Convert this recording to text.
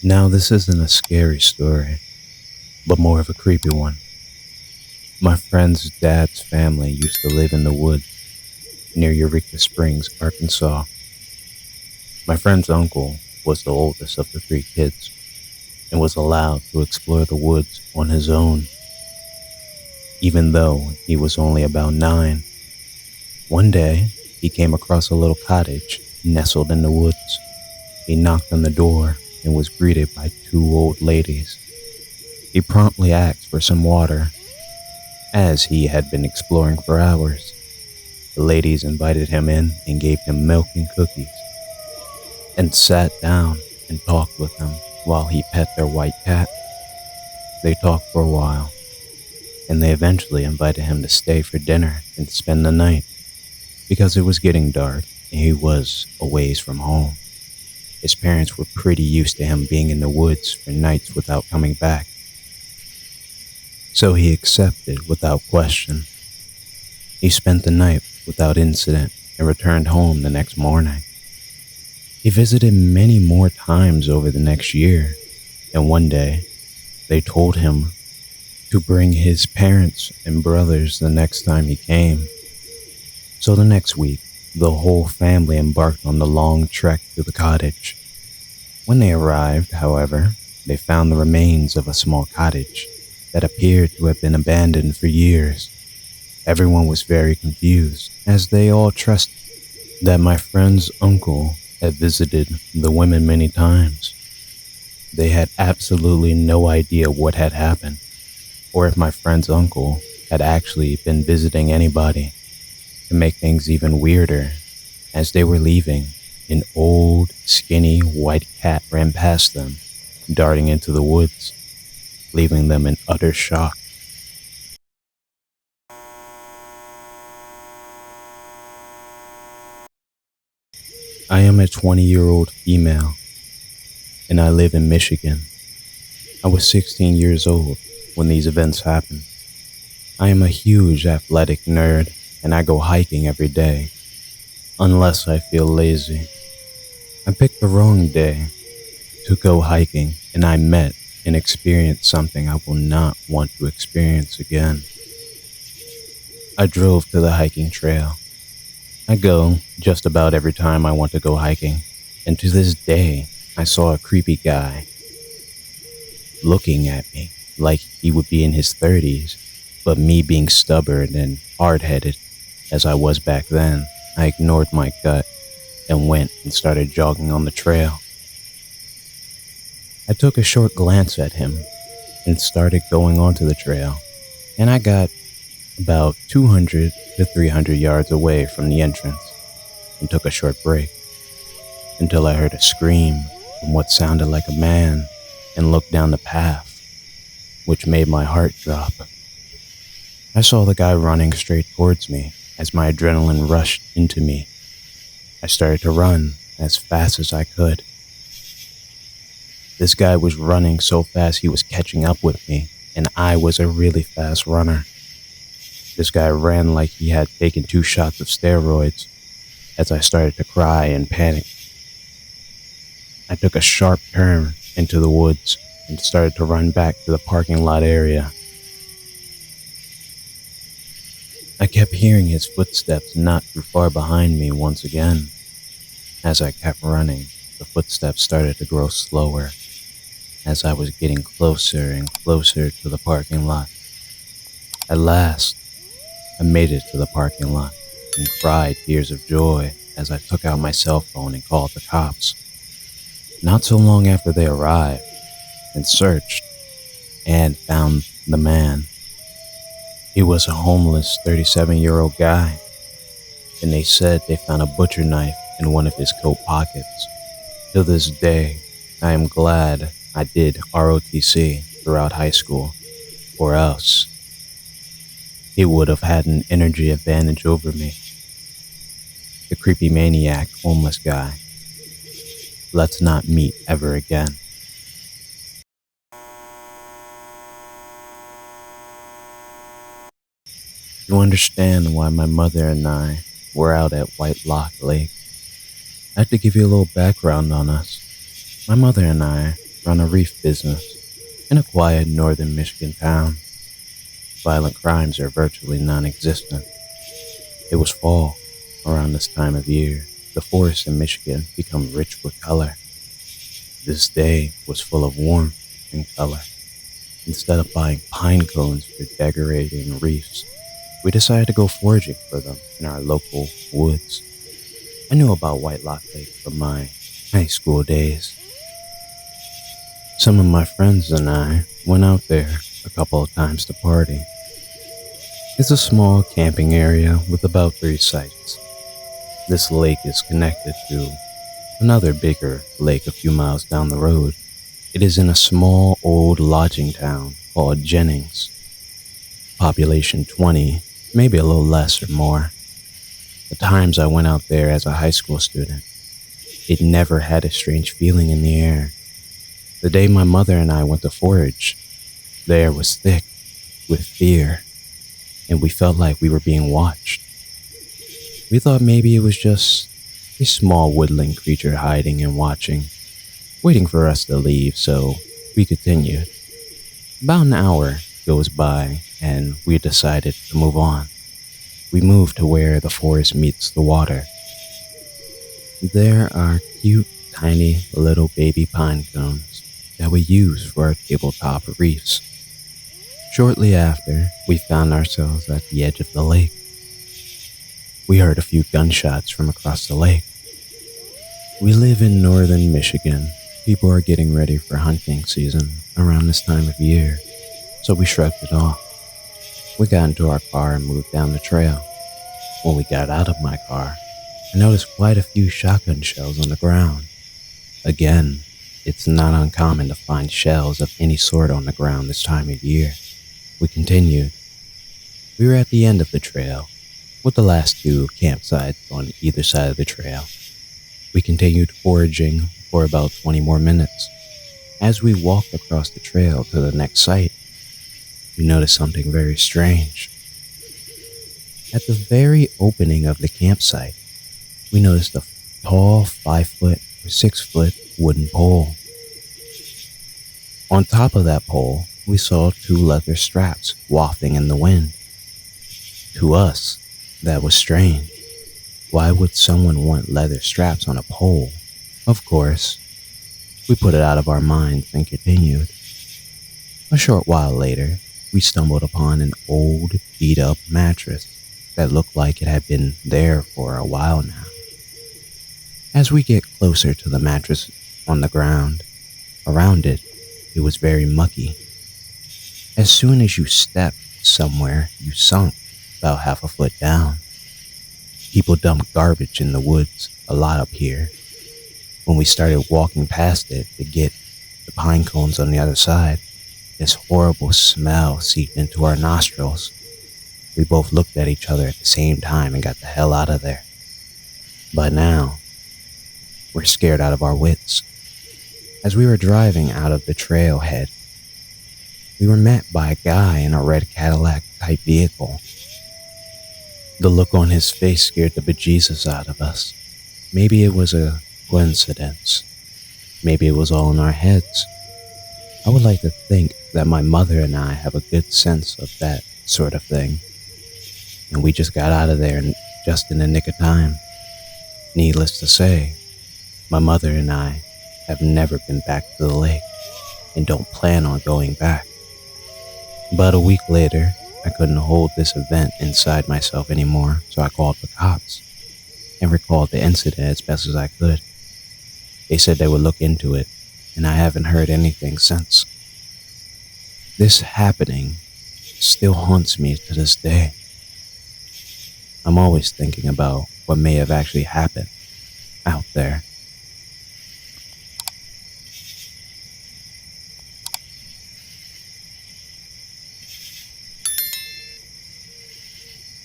Now, this isn't a scary story, but more of a creepy one. My friend's dad's family used to live in the woods near Eureka Springs, Arkansas. My friend's uncle was the oldest of the three kids and was allowed to explore the woods on his own, even though he was only about 9. One day, he came across a little cottage nestled in the woods. He knocked on the door and was greeted by two old ladies. He promptly asked for some water, as he had been exploring for hours. The ladies invited him in and gave him milk and cookies, and sat down and talked with him while he pet their white cat. They talked for a while, and they eventually invited him to stay for dinner and spend the night, because it was getting dark and he was a ways from home. His parents were pretty used to him being in the woods for nights without coming back, so he accepted without question. He spent the night without incident and returned home the next morning. He visited many more times over the next year, and one day they told him to bring his parents and brothers the next time he came. So the next week, the whole family embarked on the long trek to the cottage. When they arrived, however, they found the remains of a small cottage that appeared to have been abandoned for years. Everyone was very confused, as they all trusted that my friend's uncle had visited the women many times. They had absolutely no idea what had happened, or if my friend's uncle had actually been visiting anybody. To make things even weirder, as they were leaving, an old, skinny white cat ran past them, darting into the woods, leaving them in utter shock. I am a 20-year-old female, and I live in Michigan. I was 16 years old when these events happened. I am a huge athletic nerd, and I go hiking every day, unless I feel lazy. I picked the wrong day to go hiking, and I met and experienced something I will not want to experience again. I drove to the hiking trail. I go just about every time I want to go hiking, and to this day, I saw a creepy guy looking at me like he would be in his 30s, but me being stubborn and hard-headed as I was back then, I ignored my gut and went and started jogging on the trail. I took a short glance at him and started going onto the trail, and I got about 200 to 300 yards away from the entrance and took a short break until I heard a scream from what sounded like a man and looked down the path, which made my heart drop. I saw the guy running straight towards me as my adrenaline rushed into me. I started to run as fast as I could. This guy was running so fast he was catching up with me, and I was a really fast runner. This guy ran like he had taken 2 shots of steroids as I started to cry and panic. I took a sharp turn into the woods and started to run back to the parking lot area. I kept hearing his footsteps not too far behind me once again. As I kept running, the footsteps started to grow slower as I was getting closer and closer to the parking lot. At last, I made it to the parking lot and cried tears of joy as I took out my cell phone and called the cops. Not so long after they arrived and searched and found the man. He was a homeless 37-year-old guy, and they said they found a butcher knife in one of his coat pockets. To this day, I am glad I did ROTC throughout high school, or else he would have had an energy advantage over me. The creepy maniac homeless guy. Let's not meet ever again. You understand why my mother and I were out at White Lock Lake. I have to give you a little background on us. My mother and I run a reef business in a quiet northern Michigan town. Violent crimes are virtually non existent. It was fall. Around this time of year, the forests in Michigan become rich with color. This day was full of warmth and color. Instead of buying pine cones for decorating reefs, we decided to go foraging for them in our local woods. I knew about White Lock Lake from my high school days. Some of my friends and I went out there a couple of times to party. It's a small camping area with about 3 sites. This lake is connected to another bigger lake a few miles down the road. It is in a small old lodging town called Jennings. Population 20, maybe a little less or more. The times I went out there as a high school student, it never had a strange feeling in the air. The day my mother and I went to forage, the air was thick with fear, and we felt like we were being watched. We thought maybe it was just a small woodland creature hiding and watching, waiting for us to leave, so we continued. About an hour goes by, and we decided to move on. We moved to where the forest meets the water. There are cute, tiny little baby pine cones that we use for our tabletop reefs. Shortly after, we found ourselves at the edge of the lake. We heard a few gunshots from across the lake. We live in northern Michigan. People are getting ready for hunting season around this time of year, so we shrugged it off. We got into our car and moved down the trail. When we got out of my car, I noticed quite a few shotgun shells on the ground. Again, it's not uncommon to find shells of any sort on the ground this time of year. We continued. We were at the end of the trail, with the last 2 campsites on either side of the trail. We continued foraging for about 20 more minutes. As we walked across the trail to the next site, we noticed something very strange. At the very opening of the campsite, we noticed a tall 5-foot or 6-foot wooden pole. On top of that pole, we saw 2 leather straps wafting in the wind. To us, that was strange. Why would someone want leather straps on a pole? Of course, we put it out of our minds and continued. A short while later, we stumbled upon an old, beat-up mattress that looked like it had been there for a while now. As we get closer to the mattress on the ground, around it, it was very mucky. As soon as you stepped somewhere, you sunk about half a foot down. People dump garbage in the woods a lot up here. When we started walking past it to get the pine cones on the other side, this horrible smell seeped into our nostrils. We both looked at each other at the same time and got the hell out of there. By now, we're scared out of our wits. As we were driving out of the trailhead, we were met by a guy in a red Cadillac type vehicle. The look on his face scared the bejesus out of us. Maybe it was a coincidence. Maybe it was all in our heads. I would like to think that my mother and I have a good sense of that sort of thing. And we just got out of there just in the nick of time. Needless to say, my mother and I have never been back to the lake and don't plan on going back. About a week later, I couldn't hold this event inside myself anymore, so I called the cops and recalled the incident as best as I could. They said they would look into it, and I haven't heard anything since. This happening still haunts me to this day. I'm always thinking about what may have actually happened out there.